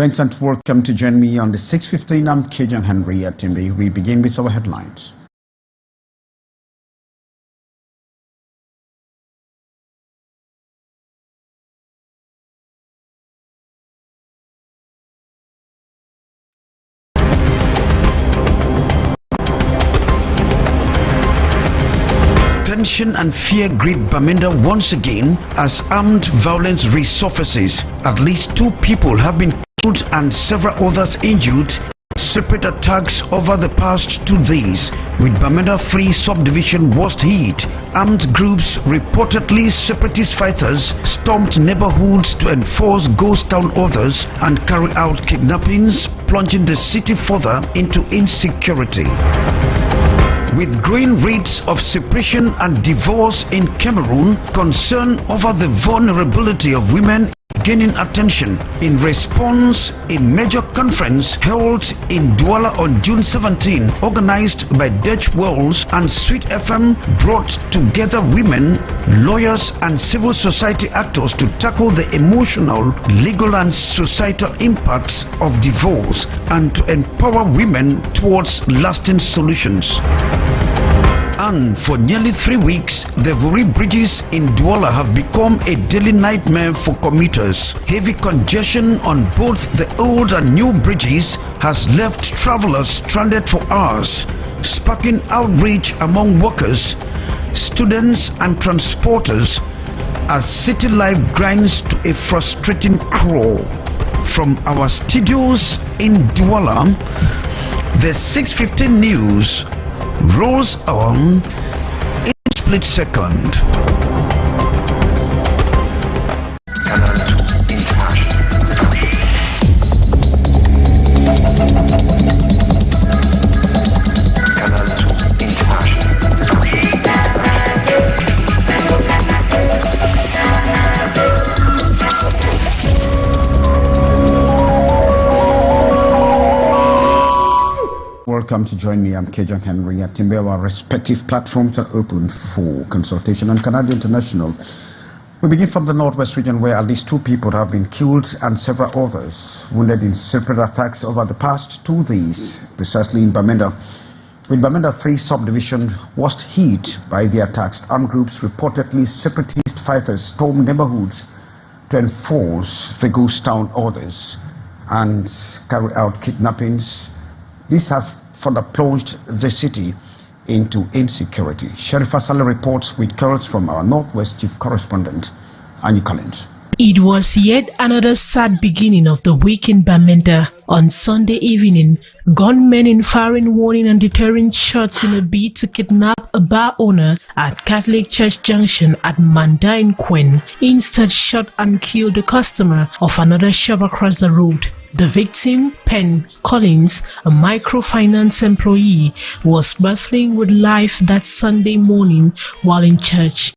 Thanks and welcome to join me on the 6:15. I'm Kejang Henry at Timby. We begin with our headlines. Tension and fear grip Bamenda once again as armed violence resurfaces. At least 2 people have been killed and several others injured. Separate attacks over the past 2 days, with Bamenda 3 subdivision worst hit. Armed groups, reportedly separatist fighters, stormed neighborhoods to enforce ghost town orders and carry out kidnappings, plunging the city further into insecurity. With growing rates of separation and divorce in Cameroon, concern over the vulnerability of women gaining attention. In response, a major conference held in Douala on June 17, organized by Dutch Wells and Sweet FM, brought together women, lawyers and civil society actors to tackle the emotional, legal and societal impacts of divorce and to empower women towards lasting solutions. And for nearly 3 weeks, the Wouri bridges in Douala have become a daily nightmare for commuters. Heavy congestion on both the old and new bridges has left travelers stranded for hours, sparking outrage among workers, students and transporters as city life grinds to a frustrating crawl. From our studios in Douala, the 6:15 news rolls on in a split second. Welcome to join me. I'm Kejang Henry at Timbe. Our respective platforms are open for consultation on Canal International. We begin from the Northwest region, where at least 2 people have been killed and several others wounded in separate attacks over the past 2 days, precisely in Bamenda. With Bamenda 3 subdivision worst hit by the attacks, armed groups, reportedly separatist fighters, stormed neighborhoods to enforce the ghost town orders and carry out kidnappings. This has further plunged the city into insecurity. Sheriff Asale reports with curls from our Northwest Chief Correspondent, Annie Collins. It was yet another sad beginning of the week in Bamenda. On Sunday evening, gunmen in firing warning and deterring shots in a bid to kidnap a bar owner at Catholic Church Junction at Manda in Quen instead shot and killed the customer of another shop across the road. The victim, Pen Collins, a microfinance employee, was bustling with life that Sunday morning while in church.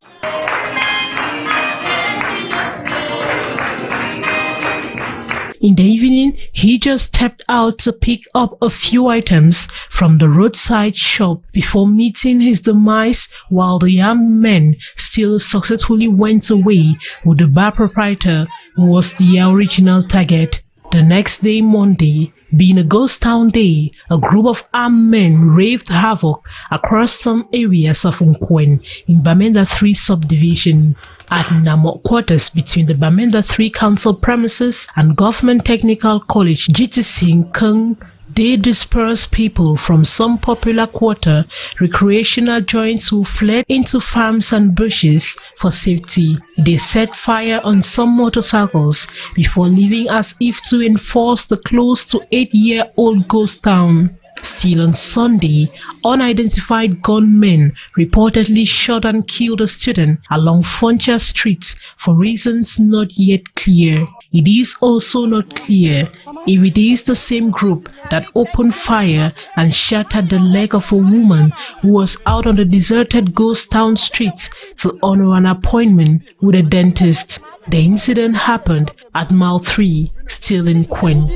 In the evening, he just stepped out to pick up a few items from the roadside shop before meeting his demise, while the young men still successfully went away with the bar proprietor, who was the original target. The next day, Monday, being a ghost town day, a group of armed men wreaked havoc across some areas of Nkwen in Bamenda 3 subdivision. At Namok quarters between the Bamenda 3 council premises and Government Technical College GTC in Keng, they dispersed people from some popular quarter recreational joints who fled into farms and bushes for safety. They set fire on some motorcycles before leaving as if to enforce the close to 8-year-old ghost town. Still on Sunday, unidentified gunmen reportedly shot and killed a student along Foncha Street for reasons not yet clear. It is also not clear if it is the same group that opened fire and shattered the leg of a woman who was out on the deserted ghost town streets to honor an appointment with a dentist. The incident happened at Mile 3, still in Quen.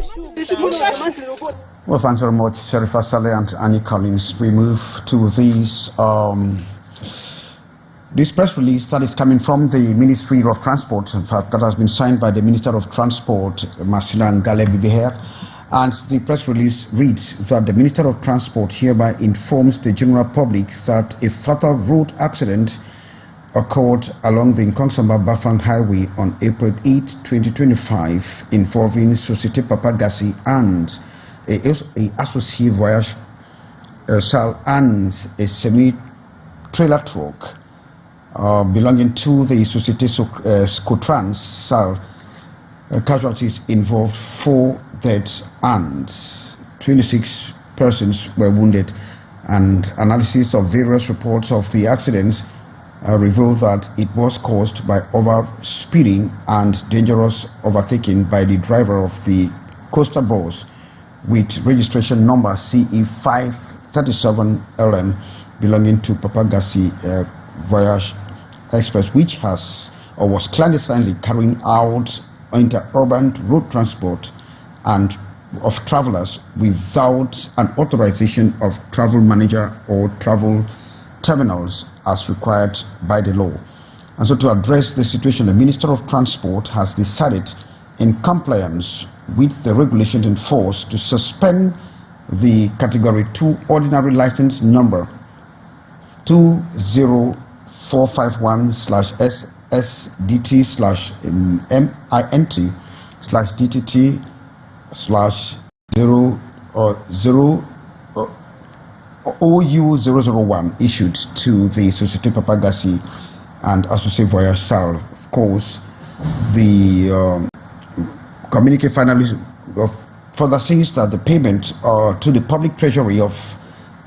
Well, thanks very much, Sheriff Asale and Annie Collins. We move to these This press release that is coming from the Ministry of Transport, in fact, that has been signed by the Minister of Transport, Marcela Ngale-Bibeher, and the press release reads that the Minister of Transport hereby informs the general public that a fatal road accident occurred along the Nkongsamba-Bafang Highway on April 8, 2025, involving Societe Papagassi and a associate voyage and a semi-trailer truck belonging to the Societe Scotrans SAL. Casualties involved 4 deaths and 26 persons were wounded, and analysis of various reports of the accidents revealed that it was caused by over speeding and dangerous overtaking by the driver of the coaster bus with registration number CE537LM belonging to Papagassi Voyage Express, which was clandestinely carrying out interurban road transport and of travelers without an authorization of travel manager or travel terminals as required by the law. And so, to address the situation, the Minister of Transport has decided, in compliance with the regulations in force, to suspend the Category 2 Ordinary License Number 20451/SDT/MINT/DTT/0OU001 issued to the Societe Papagassi and Associate Voyage SAL. Of course, the communique finally further says that the payment to the public treasury of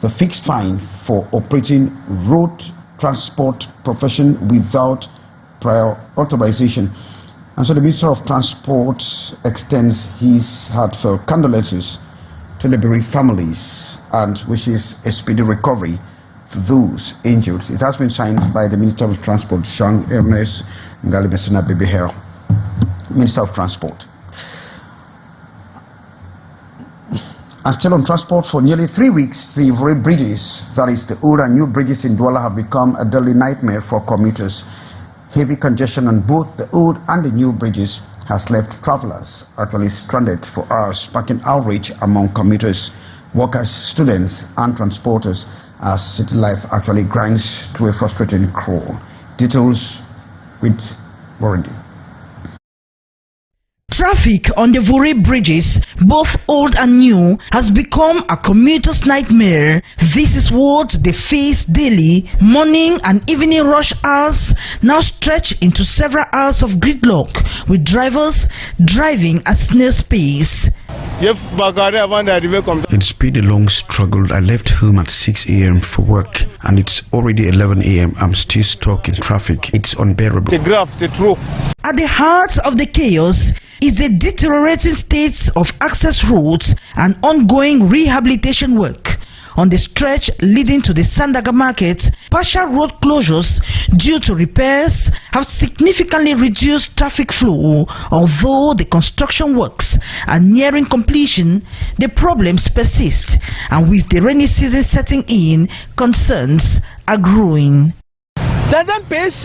the fixed fine for operating road transport profession without prior authorization. And so the Minister of Transport extends his heartfelt condolences to the bereaved families and wishes a speedy recovery for those injured. It has been signed by the Minister of Transport, Jean-Ernest Ngale-Bibeher, Minister of Transport. And still on transport, for nearly 3 weeks, the Wouri bridges, that is the old and new bridges in Douala, have become a daily nightmare for commuters. Heavy congestion on both the old and the new bridges has left travelers actually stranded for hours, sparking outrage among commuters, workers, students, and transporters as city life actually grinds to a frustrating crawl. Details with Wouri. Traffic on the Wouri bridges, both old and new, has become a commuter's nightmare. This is what they face daily. Morning and evening rush hours now stretch into several hours of gridlock, with drivers driving at snail's pace. It's been a long struggle. I left home at 6 a.m. for work, and it's already 11 a.m. I'm still stuck in traffic. It's unbearable. At the heart of the chaos is the deteriorating state of access roads and ongoing rehabilitation work. On the stretch leading to the Sandaga market, partial road closures due to repairs have significantly reduced traffic flow. Although the construction works are nearing completion, the problems persist, and with the rainy season setting in, concerns are growing. This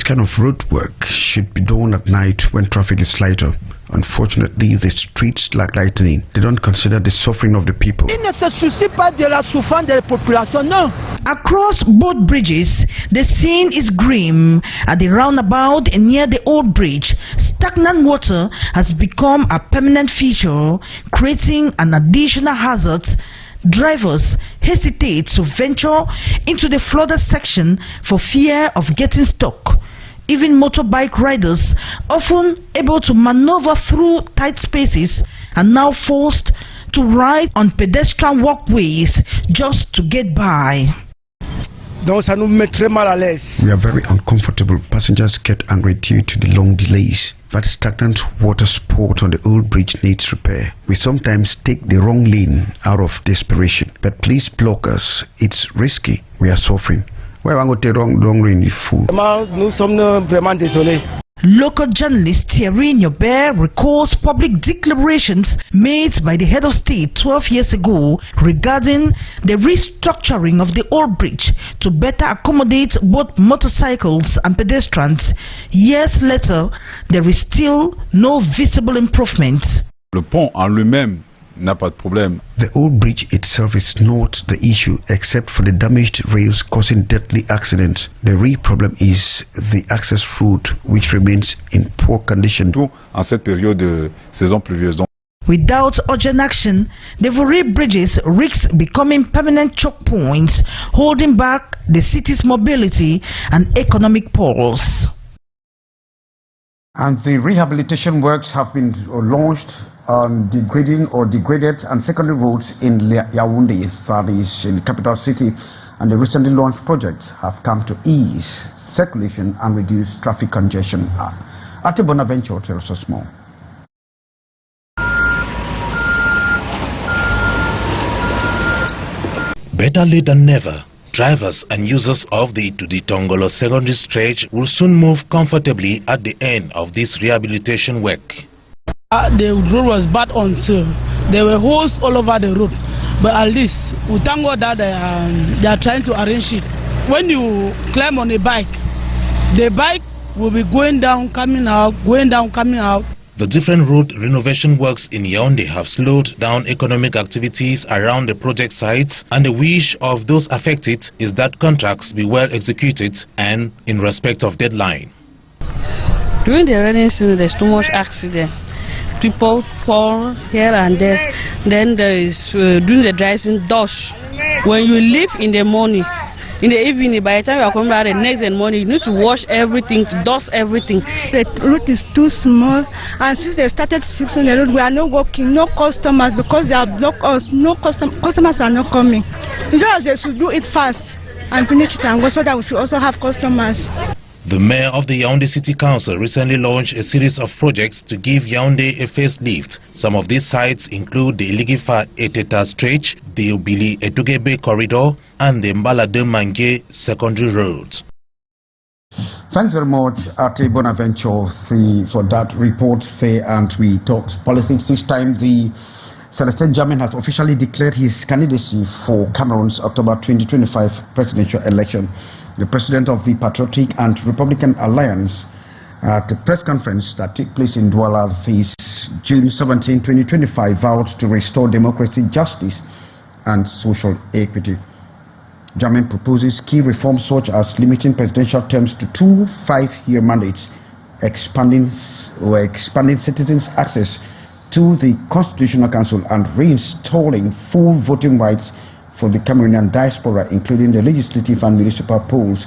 kind of road work should be done at night when traffic is lighter. Unfortunately, the streets lack lighting. They don't consider the suffering of the people. Across both bridges, the scene is grim. At the roundabout near the old bridge, stagnant water has become a permanent feature, creating an additional hazard. Drivers hesitate to venture into the flooded section for fear of getting stuck. Even motorbike riders, often able to maneuver through tight spaces, are now forced to ride on pedestrian walkways just to get by. We are very uncomfortable. Passengers get angry due to the long delays. That stagnant water spot on the old bridge needs repair. We sometimes take the wrong lane out of desperation. But please block us. It's risky. We are suffering. Why am I going to take wrong lane, you fool? Local journalist Thierry Nyobert recalls public declarations made by the head of state 12 years ago regarding the restructuring of the old bridge to better accommodate both motorcycles and pedestrians. Years later, there is still no visible improvement. Le pont en lui-même n'a pas de problème. The old bridge itself is not the issue except for the damaged rails causing deadly accidents. The real problem is the access route which remains in poor condition. Tout en cette période de saison pluvieuse. Without urgent action, the Wouri bridges risk becoming permanent choke points, holding back the city's mobility and economic pulse. And the rehabilitation works have been launched on degrading or degraded and secondary roads in Yaounde, that is in the capital city, and the recently launched projects have come to ease circulation and reduce traffic congestion. Ate Bonaventure tells us more. Better late than never. Drivers and users of the Tongolo secondary stretch will soon move comfortably at the end of this rehabilitation work. The road was bad until there were holes all over the road, but at least we thank God that they are trying to arrange it. When you climb on a bike, the bike will be going down, coming out, going down, coming out. The different road renovation works in Yaounde have slowed down economic activities around the project sites, and the wish of those affected is that contracts be well executed and in respect of deadline. During the rainy season, there's too much accident. People fall here and there. Then there is during the dry season, dust. When you leave in the morning, in the evening, by the time you are coming back the next morning, you need to wash everything, to dust everything. The route is too small, and since they started fixing the road, we are not working, no customers, because they have blocked us. No customers are not coming. Just they should do it fast and finish it and go so that we should also have customers. The mayor of the Yaounde City Council recently launched a series of projects to give Yaounde a facelift. Some of these sites include the Iligifa Eteta Stretch, the Obili Etugebe Corridor, and the Mbalade Mange Secondary Road. Thanks very much, Ate Bonaventure, for that report, Fair, and we talked politics. This time, the Celestin Jammeh has officially declared his candidacy for Cameroon's October 2025 presidential election. The president of the Patriotic and Republican Alliance at the press conference that took place in Douala this June 17, 2025, vowed to restore democracy, justice, and social equity. Jammeh proposes key reforms such as limiting presidential terms to 2 5-year mandates, expanding citizens' access to the Constitutional Council, and reinstalling full voting rights for the Cameroonian diaspora, including the legislative and municipal polls.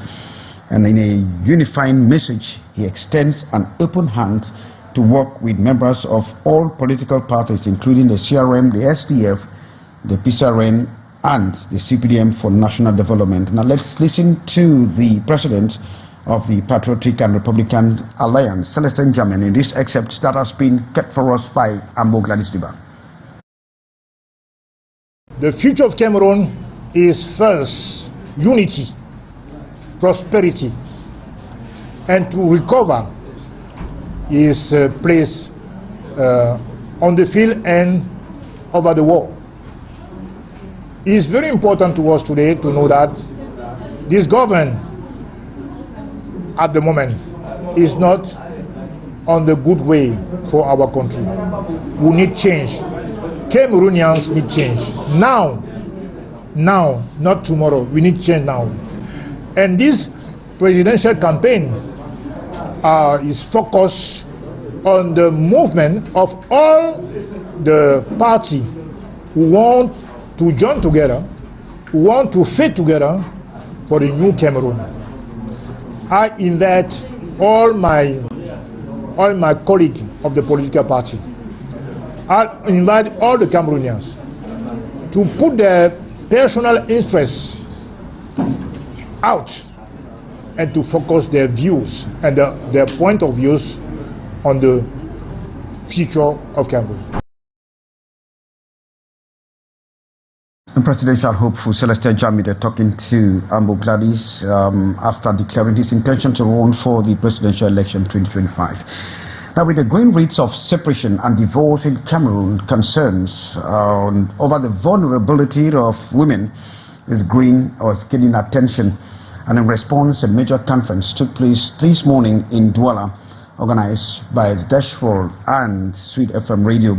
And in a unifying message, he extends an open hand to work with members of all political parties, including the CRM, the SDF, the PCRN, and the CPDM for national development. Now let's listen to the president of the Patriotic and Republican Alliance, Celestin Jammeh, in this excerpt that has been kept for us by Ambo Gladys Diba. The future of Cameroon is first unity, prosperity, and to recover his place on the field and over the world. It is very important to us today to know that this government at the moment is not on the good way for our country. We need change. Cameroonians need change now, not tomorrow. We need change now. And this presidential campaign is focused on the movement of all the parties who want to join together, who want to fit together for the new Cameroon. I invite all my colleagues of the political party. I invite all the Cameroonians to put their personal interests out and to focus their views and their point of views on the future of Cameroon. Presidential hopeful Celestia Jamide talking to Ambo Gladys after declaring his intention to run for the presidential election 2025. Now, with the growing rates of separation and divorce in Cameroon, concerns over the vulnerability of women is growing or is getting attention. And in response, a major conference took place this morning in Douala, organized by the Dashboard and Sweet FM Radio,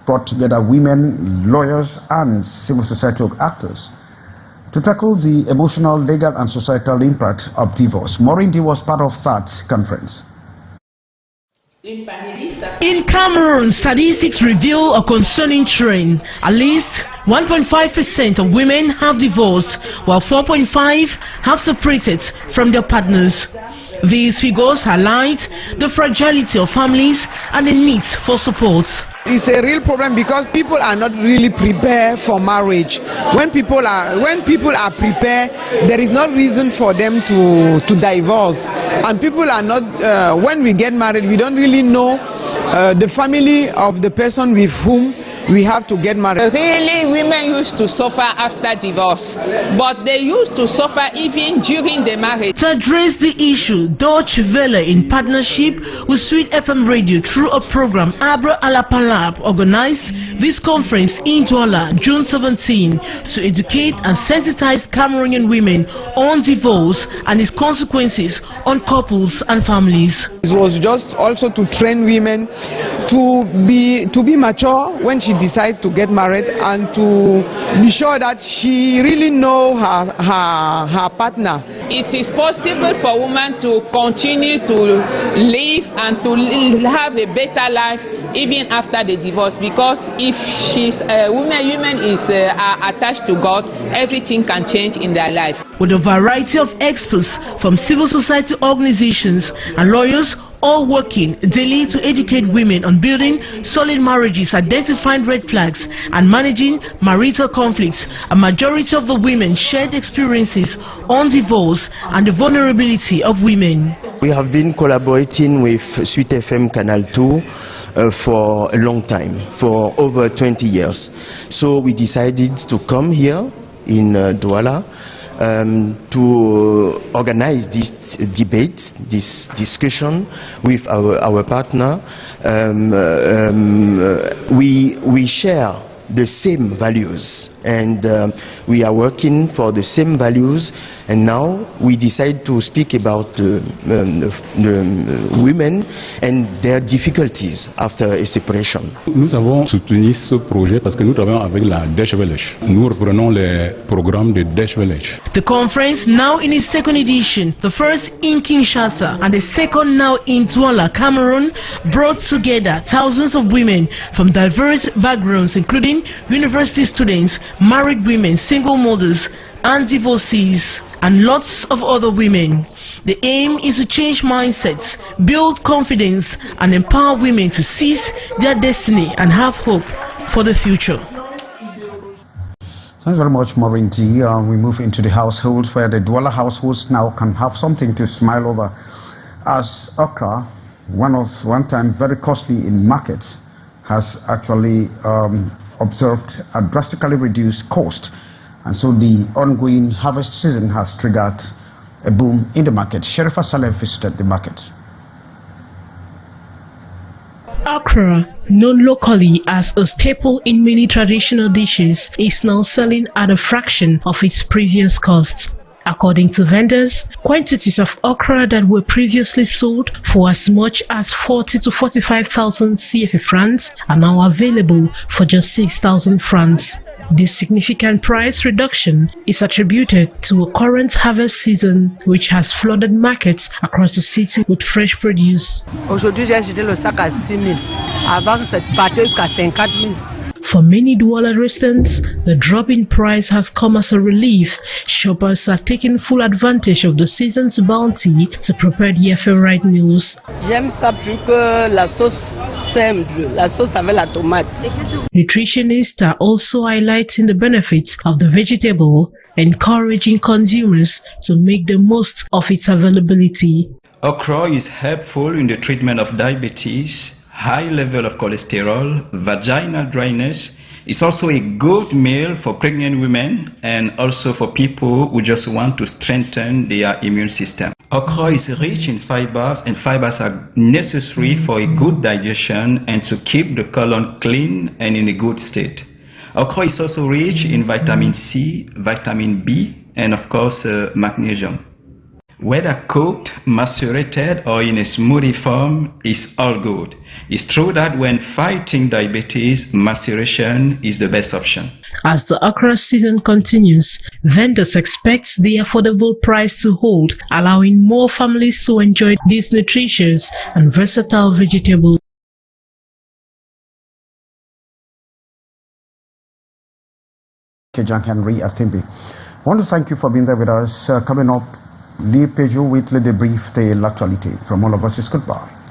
brought together women, lawyers, and civil society actors to tackle the emotional, legal, and societal impact of divorce. Maureen was part of that conference. In Cameroon, statistics reveal a concerning trend. At least 1.5% of women have divorced, while 4.5% have separated from their partners. These figures highlight the fragility of families and the need for support. It's a real problem because people are not really prepared for marriage. When people are prepared, there is no reason for them to divorce. And people are not, when we get married, we don't really know the family of the person with whom we have to get married. Really, women used to suffer after divorce, but they used to suffer even during the marriage. To address the issue, Deutsche Welle, in partnership with Sweet FM Radio through a program Abra Alapalab, organized this conference in Douala, June 17, to educate and sensitize Cameroonian women on divorce and its consequences on couples and families. It was just also to train women to be mature when she decide to get married, and to be sure that she really know her partner. It is possible for women to continue to live and to have a better life even after the divorce, because if she's a woman is attached to God, everything can change in their life. With a variety of experts from civil society organizations and lawyers, all working daily to educate women on building solid marriages, identifying red flags, and managing marital conflicts. A majority of the women shared experiences on divorce and the vulnerability of women. We have been collaborating with Sweet FM Canal 2 for a long time, for over 20 years. So we decided to come here in Douala to organize this debate, this discussion with our partner. We share the same values, and we are working for the same values, and now we decide to speak about the women and their difficulties after a separation. Nous avons soutenu ce projet parce que nous travaillons avec la Deutsche Welle. Nous reprenons les programmes de Deutsche Welle. The conference, now in its second edition, the first in Kinshasa and the second now in Douala, Cameroon, brought together thousands of women from diverse backgrounds, including university students, married women, single mothers, and divorcees, and lots of other women. The aim is to change mindsets, build confidence, and empower women to seize their destiny and have hope for the future. Thanks very much, Maureen T. We move into the households, where the Douala households now can have something to smile over, as okra, one time very costly in markets, has actually observed a drastically reduced cost, and so the ongoing harvest season has triggered a boom in the market. Sherifa Saleh visited the market. Okra, known locally as a staple in many traditional dishes, is now selling at a fraction of its previous cost. According to vendors, quantities of okra that were previously sold for as much as 40 to 45,000 CFA francs are now available for just 6,000 francs. This significant price reduction is attributed to a current harvest season which has flooded markets across the city with fresh produce. Aujourd'hui, j'ai acheté le sac à 6 000. Avant, cette partait jusqu'à 50 000. For many Douala residents, the drop in price has come as a relief. Shoppers are taking full advantage of the season's bounty to prepare their favorite meals. J'aime ça plus que la sauce simple, la sauce avec la tomate. Nutritionists are also highlighting the benefits of the vegetable, encouraging consumers to make the most of its availability. Okra is helpful in the treatment of diabetes, high level of cholesterol, vaginal dryness, It's also a good meal for pregnant women and also for people who just want to strengthen their immune system. Okra is rich in fibers, and fibers are necessary for a good digestion and to keep the colon clean and in a good state. Okra is also rich in vitamin C, vitamin B, and of course magnesium. Whether cooked, macerated, or in a smoothie form is all good. It's true that when fighting diabetes, maceration is the best option. As the okra season continues, vendors expect the affordable price to hold, allowing more families to enjoy these nutritious and versatile vegetables. Kejan Henry Athimbi. I want to thank you for being there with us. Coming up, Lee Peugeot with le débrief de l'actualité. From all of us, it's goodbye.